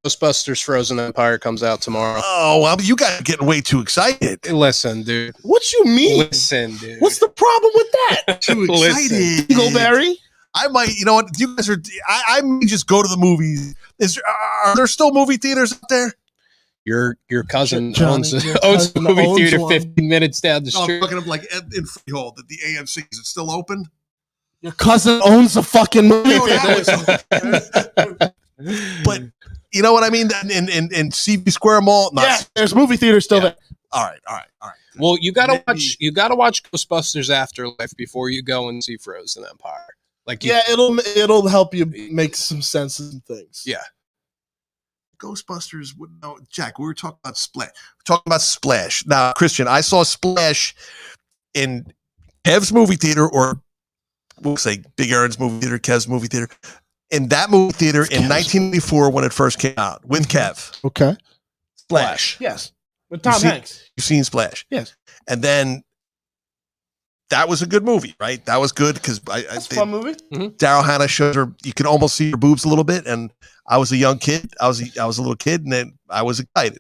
Ghostbusters Frozen Empire comes out tomorrow. Oh, well, you guys are getting way too excited. Listen, dude. What you mean? Listen, dude. What's the problem with that? Too Listen. excited. Dingleberry? I might, you know what? You guys are. I may just go to the movies. Are there still movie theaters out there? Your cousin Johnny, owns your owns a cousin movie owns theater one. 15 minutes down the No, I'm street. looking up like in Freehold at the AMC. Is it still open? Your cousin owns a fucking movie No, that theater. But you know what I mean? In CB Square Mall. Not Yeah, there's movie theaters still Yeah. there. All right. Well, you gotta Maybe- watch Ghostbusters Afterlife before you go and see Frozen Empire. Like, Yeah, it'll help you make some sense and things. Yeah. Ghostbusters. No, Jack. We were talking about Splash. We're talking about Splash. Now, Christian, I saw Splash in Kev's movie theater, or we'll say Big Aaron's movie theater, Kev's movie theater. In that movie theater in 1984 when it first came out with Kev. Okay. Splash. Yes. With Tom see- Hanks. You've seen Splash. Yes. And then that was a good movie, right? That was good because That's a fun movie. Daryl Hannah showed her, you can almost see her boobs a little bit. And I was a young kid. I was a little kid, and then I was excited.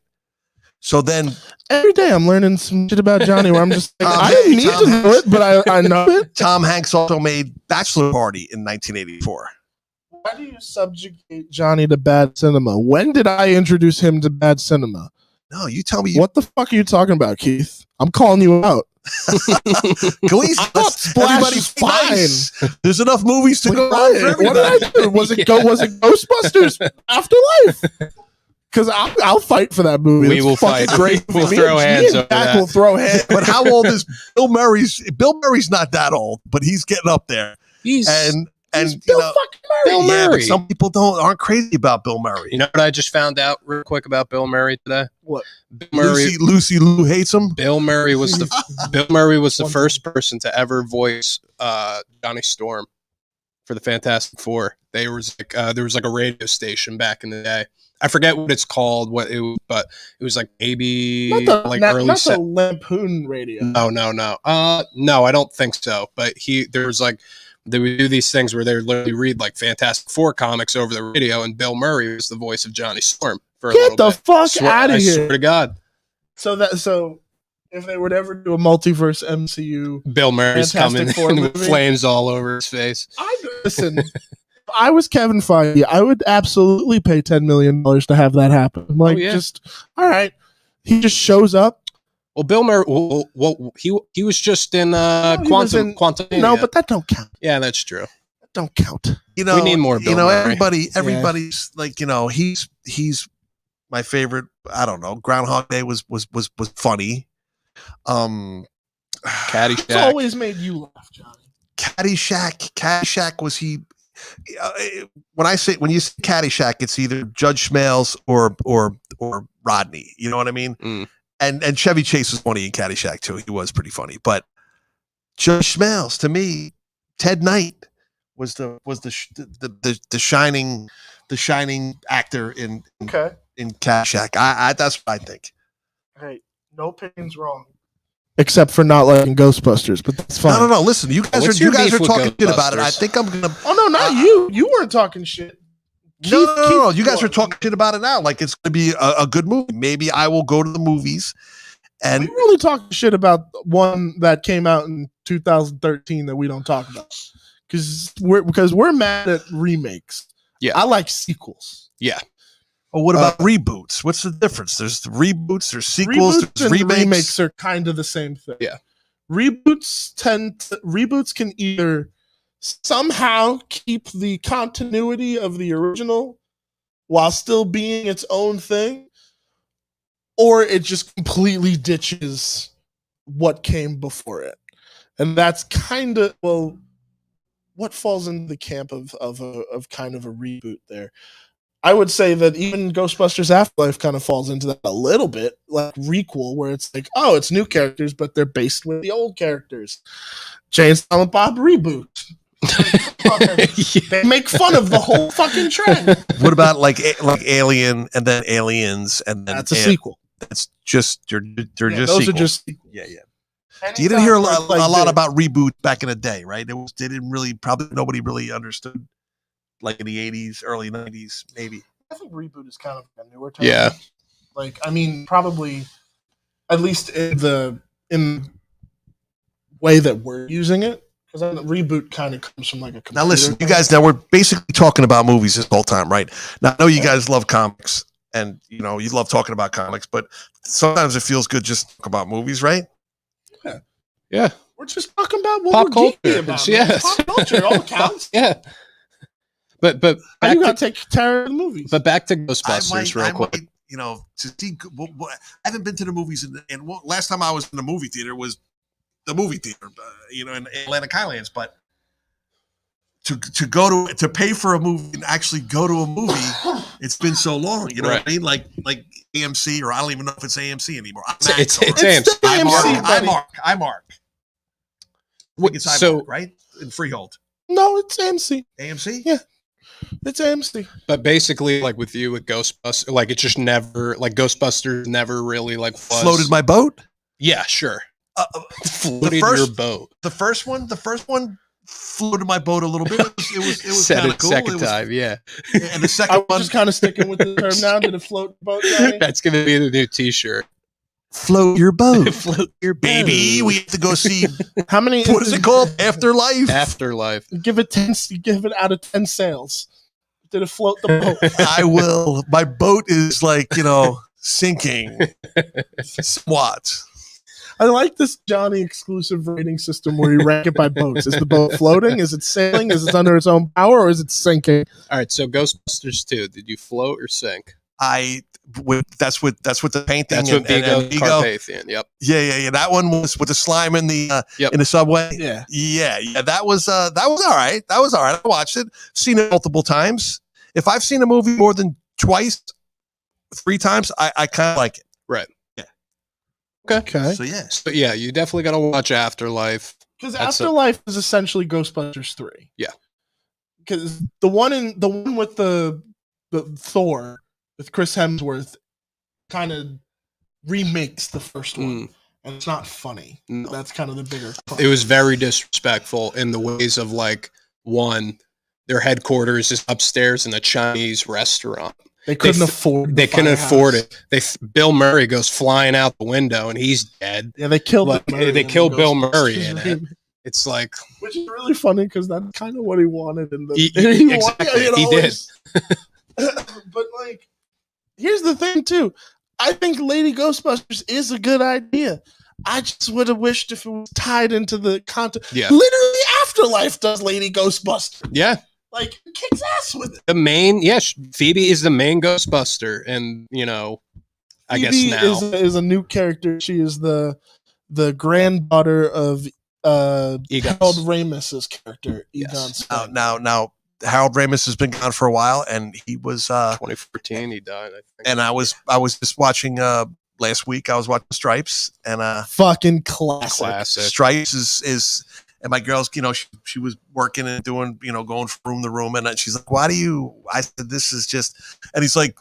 So then Every day I'm learning some shit about Johnny where I'm just like, I Hey, didn't need Tom to know it, but I know it. Tom Hanks also made Bachelor Party in 1984. Why do you subjugate Johnny to bad cinema? When did I introduce him to bad cinema? No, you tell me. What the fuck are you talking about, Keith? I'm calling you out. Can we, I thought Splash everybody's is fine. nice. There's enough movies to go on for What everybody. did I do? Was it Ghostbusters Afterlife? Because I'll fight for that movie. We It's will fucking fight. Great. We'll Me throw and- hands me and over Jack that. will throw hands. But how old is Bill Murray's? Bill Murray's not that old, but he's getting up there. he's And He's you Bill know, fucking Murray. Bill yeah, but Murray. some people aren't crazy about Bill Murray. You know what I just found out real quick about Bill Murray today? What? Bill Murray. Lucy Lou hates him. Bill Murray was the first person to ever voice Johnny Storm for the Fantastic Four. There was like a radio station back in the day. I forget what it's called, but it was like maybe Not like the early set. Lampoon radio. No. No, I don't think so. But they would do these things where they would literally read like Fantastic Four comics over the radio, and Bill Murray was the voice of Johnny Storm for a Get little the bit. fuck out I of swear here. to God, So if they would ever do a multiverse MCU, Bill Murray's Fantastic Four coming with movie. flames all over his face. listen, if I was Kevin Feige, I would absolutely pay $10 million to have that happen. Like, yeah. just all right. He just shows up. Well, Bill Murray, he was just in he was in- Quantum. No, but that don't count. yeah, that's true. That don't count. You know, We need more Bill You know, Murray. everybody's like, you know, he's my favorite. I don't know. Groundhog Day was funny. It's Caddyshack. always made you laugh, Johnny. Caddyshack was he? When you say Caddyshack, it's either Judge Smales or Rodney. You know what I mean? Mm. And Chevy Chase was funny in Caddyshack too. He was pretty funny. But Judge Smales, to me, Ted Knight was the shining actor in Okay. Caddyshack. I that's what I think. Hey, no opinion's wrong. except for not liking Ghostbusters, but that's fine. No. Listen, you guys What's are your talking beef with shit about it. I Ghostbusters? think I'm gonna. Oh no, not you. You weren't talking shit. No. You guys Keith are talking shit about it now. Like it's gonna be a good movie. Maybe I will go to the movies. And we really talking shit about one that came out in 2013 that we don't talk about because we're mad at remakes. Yeah. I like sequels. Yeah. oh, what about reboots? What's the difference? There's reboots, there's sequels, Reboots there's and remakes. remakes are kind of the same thing. Yeah. Reboots can either somehow keep the continuity of the original while still being its own thing, or it just completely ditches what came before it. And that's kind of, well, what falls into the camp of kind of a reboot there. I would say that even Ghostbusters Afterlife kind of falls into that a little bit, like requel, where it's like, oh, it's new characters, but they're based with the old characters. Jay and Silent Bob reboot. They make fun of the whole fucking trend. What about like Alien and then Aliens and then That's a sequel. It's just they're just those sequels. are just sequels. Yeah. You didn't hear a lot about reboot back in the day, right? They didn't really, probably nobody really understood, like in the 80s, early 90s, maybe. I think reboot is kind of a newer term. Yeah. Like, I mean, probably at least in the way that we're using it, because reboot kind of comes from like a computer. Now listen, you guys, now we're basically talking about movies this whole time, right? Now I know you guys love comics and you love talking about comics, but sometimes it feels good just to talk about movies, right? Yeah. We're just talking about what Pop we're culture. geeky about. Yes. Pop culture all counts. Yeah. But How back you gotta to, take care of the movies. but back to Ghostbusters real quick. To see. I haven't been to the movies, and last time I was in the movie theater was the movie theater, in Atlantic Highlands. But to pay for a movie and actually go to a movie, it's been so long. You know what I mean? Like AMC, or I don't even know if it's AMC anymore. It's still AMC. AMC, buddy. iMark. I think it's iMark, So, right? In Freehold. No, it's AMC. AMC? Yeah. It's AMC. but basically, like with you with Ghostbusters, like it just never, like Ghostbusters never really like was. Floated my boat. Yeah, sure. Floated first- your boat. The first one floated my boat a little bit. It was Said kind of it cool. second It was- time, yeah. And the second I'm one, just kind of sticking with the term now. Did it float the boat, Johnny? That's gonna be the new T-shirt. float your boat, Float your boat. baby. We have to go see. How many? What is it called? Afterlife. Afterlife. Give it 10. Give it out of 10 sails. Did it float the boat? I will. My boat is like sinking. Somewhat. I like this Johnny exclusive rating system where you rank it by boats. Is the boat floating? Is it sailing? Is it under its own power, or is it sinking? All right, so Ghostbusters 2, did you float or sink? That's with the painting. That's what and Vigo Carpathian. Yep. Yeah. That one was with the slime in the Yep. in the subway. Yeah. That was all right. That was all right. I watched it, seen it multiple times. If I've seen a movie more than twice, 3 times, I kind of like it. Right. Yeah. Okay. So yeah. But yeah, you definitely got to watch Afterlife. Because That's Afterlife is essentially Ghostbusters 3. Yeah. Because the one with the Thor with Chris Hemsworth kind of remakes the first one, and it's not funny. No. That's kind of the bigger. It was very disrespectful in the ways of like, one, their headquarters is upstairs in a Chinese restaurant. They couldn't afford. They the couldn't afford firehouse. it. Bill Murray goes flying out the window and he's dead. Yeah, they killed. Like, Bill Murray they in killed the Bill Ghostbusters Murray in it. remake. It's like Which is really funny because that's kind of what he wanted in the. Exactly, he did. But like, here's the thing too. I think Lady Ghostbusters is a good idea. I just would have wished if it was tied into the content. Yeah. Literally, Afterlife does Lady Ghostbuster. Yeah. Like, it kicks ass with it. The main, Phoebe is the main Ghostbuster, and I guess Phoebe now is a new character. She is the granddaughter of Harold Ramis's character, Yes. Egon Spengler. Now Harold Ramis has been gone for a while, and he was 2014 he died. I think. and I was just watching last week. I was watching Stripes, and Fucking classic. Classic. Stripes is and my girl's, she was working and doing, going from room to room, and she's like, "Why do you?" I said, "This is just," and he's like,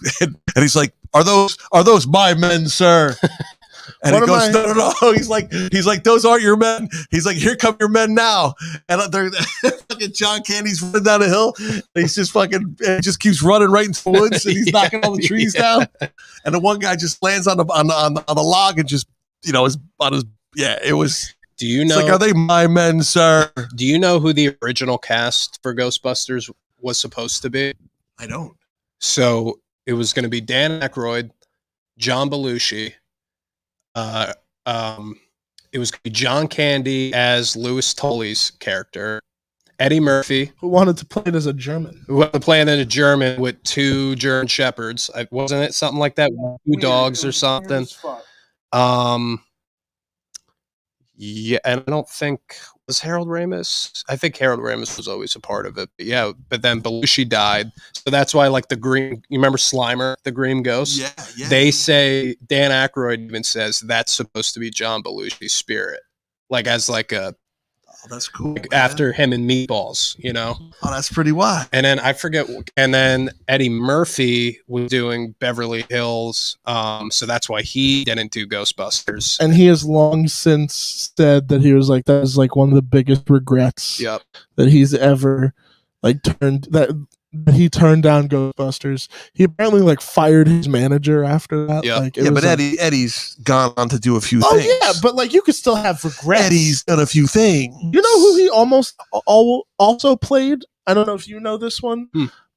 "Are those my men, sir?" And One he of goes, my- no. He's like, those aren't your men. He's like, here come your men now. And they're fucking John Candy's running down a hill. And he's just fucking, it just keeps running right into the woods, and he's knocking all the trees down. And the one guy just lands on the log and just, is on his. Yeah, it was. Do you It's know? like, are they my men, sir? Do you know who the original cast for Ghostbusters was supposed to be? I don't. So it was going to be Dan Aykroyd, John Belushi. It was going to be John Candy as Louis Tully's character, Eddie Murphy, Who wanted to play it as a German? who had to play it in a German with 2 German shepherds. Wasn't it something like that? 2 dogs or something. Yeah, and I don't think was Harold Ramis. I think Harold Ramis was always a part of it. But yeah, but then Belushi died, so that's why like the green. You remember Slimer, the green ghost? Yeah. They say Dan Aykroyd even says that's supposed to be John Belushi's spirit, like as like a Oh, that's cool. like man. after him in Meatballs, Oh, that's pretty wild. And then I forget. And then Eddie Murphy was doing Beverly Hills, so that's why he didn't do Ghostbusters. And he has long since said that he was like, that was like one of the biggest regrets Yep. that he's ever like he turned down Ghostbusters. He apparently like fired his manager after that. Yeah. Like, it Yeah, was but like- Eddie's gone on to do a few Oh things. yeah, but like you could still have regrets. Eddie's done a few things. You know who he almost also played? I don't know if you know this one,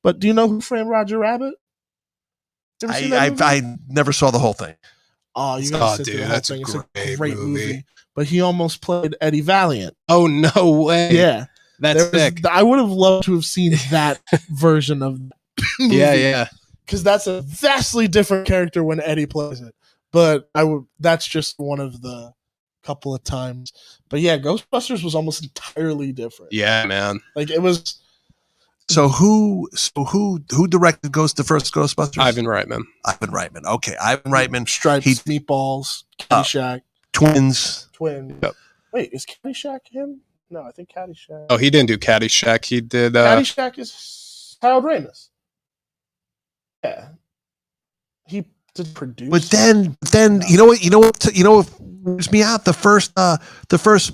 but do you know who framed Roger Rabbit? You ever seen that movie? I never saw the whole thing. Oh, you Oh, gotta sit dude, through the whole that's a thing. It's great a great movie. movie. But he almost played Eddie Valiant. Oh no way! Yeah, That's sick. I would have loved to have seen that version of the movie. Yeah. Because that's a vastly different character when Eddie plays it. But that's just one of the couple of times. But yeah, Ghostbusters was almost entirely different. Yeah, man. Like it was. So who directed the first Ghostbusters? Ivan Reitman. Ivan Reitman. Okay, Ivan Reitman. Stripes, He- Meatballs, Caddyshack, Twins. Twin. Yep. Wait, is Caddyshack him? No, I think Caddyshack. Oh, he didn't do Caddyshack. He did. Caddyshack is Harold Ramis. Yeah, he did produce. But then you know what wears me out? The first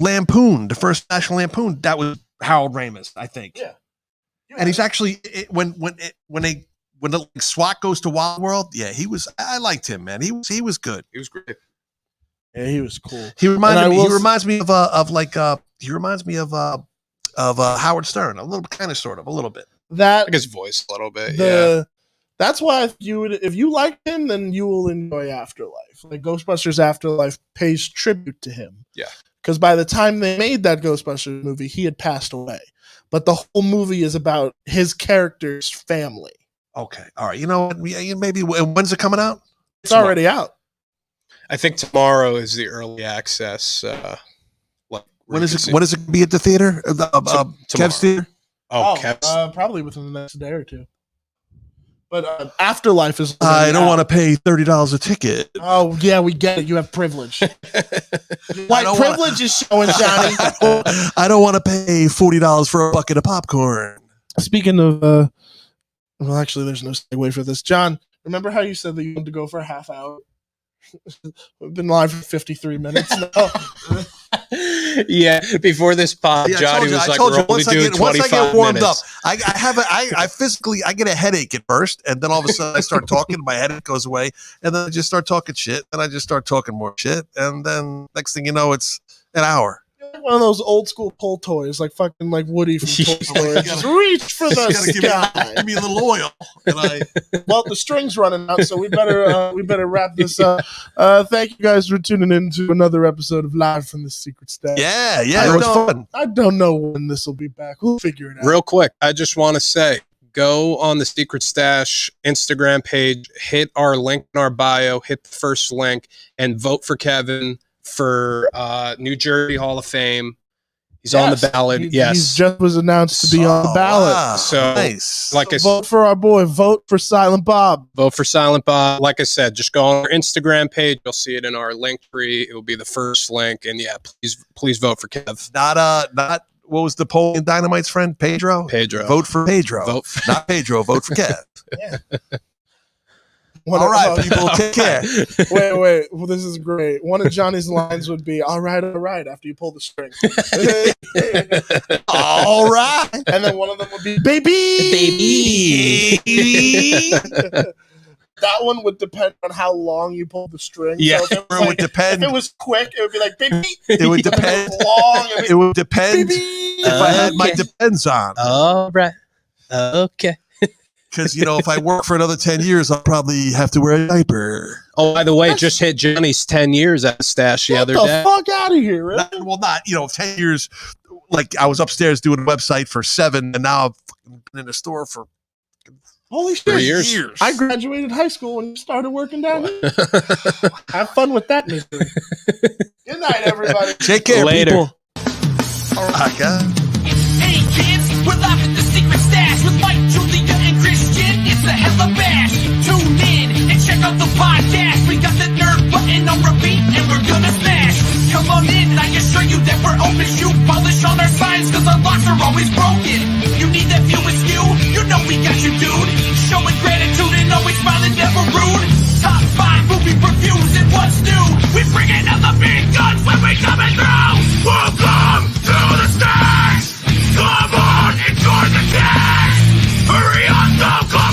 Lampoon, the first National Lampoon, that was Harold Ramis, I think. Yeah. And he's actually when the SWAT goes to Wild World, yeah, I liked him, man. He was good. He was great. Yeah, he was cool. He reminds And me I will of Howard Stern, a little kind of sort of a little bit. That Like his voice a little bit. Yeah. That's why if you like him, then you will enjoy Afterlife. Like Ghostbusters Afterlife pays tribute to him. Yeah. Because by the time they made that Ghostbusters movie, he had passed away. But the whole movie is about his character's family. Okay, all right. You know what? Maybe when's it coming out? It's already out. I think tomorrow is the early access. When is it? When is it be at the theater? Kev's theater. Oh, Kev's. Probably within the next day or two. But Afterlife is. I don't want to pay $30 a ticket. Oh yeah, we get it. You have privilege. White don't privilege is showing, Johnny. I don't want to pay $40 for a bucket of popcorn. Speaking of, well, actually, there's no segue for this. John, remember how you said that you wanted to go for a half hour? We've been live for 53 minutes now. Yeah, before this pod, Johnny was like, "We're only doing 25 once I get warmed minutes." up, I physically get a headache at first, and then all of a sudden I start talking, my headache goes away, and then I just start talking shit, and I just start talking more shit, and then next thing you know, it's an hour. You're like one of those old school pull toys, like fucking like Woody from Toy Story. Yeah. Just reach for the Just gotta sky. give me a little oil, and Well, the string's running out, so we better wrap this up. Thank you guys for tuning in to another episode of Live from the Secret Stash. yeah, it was fun. I don't know when this will be back. We'll figure it out. Real quick, I just want to say, go on the Secret Stash Instagram page, hit our link in our bio, hit the first link, and vote for Kevin for New Jersey Hall of Fame. He's on the ballot. He Yes. just was announced to be on the ballot. Wow. So, Nice. like I said, Vote for our boy. Vote for Silent Bob. vote for Silent Bob. Like I said, just go on our Instagram page. You'll see it in our link tree. It will be the first link. And yeah, please vote for Kev. Not what was Napoleon Dynamite's friend? Pedro? Pedro. Vote for Pedro. Vote for Not Pedro. Vote for Kev. All right, people, take care. Wait. Well, this is great. One of Johnny's lines would be, all right, after you pull the string. All right. And then one of them would be, baby. That one would depend on how long you pulled the string. Yeah. So if it was It would depend. If it was quick, it would be like, baby. It would If it depend. was long, it would be, It would depend baby. if I had my Okay. depends on. All right. Okay. Because, if I work for another 10 years, I'll probably have to wear a diaper. Oh, by the way, just hit Johnny's 10 years at the stash the Get other the day. fuck out of here, really? Not 10 years. Like, I was upstairs doing a website for 7, and now I've fucking been in the store for Holy shit. 3 years. I graduated high school when you started working down here. Have fun with that misery. Good night, everybody. Take care, Later. people. All right, guys. Hey kids, we're live at the secret stash with Mike, Julia, and Christian. It's a hella bash. Tune in and check out the podcast. We got the nerd button on repeat and we're gonna smash. Come on in and I assure you that we're open shoe polish on our signs cause our locks are always broken. You need that view askew? You know we got you, dude. Showing gratitude and always smiling, never rude. Top 5 movie reviews and what's new. We bringing out the big guns when we coming through. Welcome to the stage. Come on, enjoy the cash. Hurry up, don't go.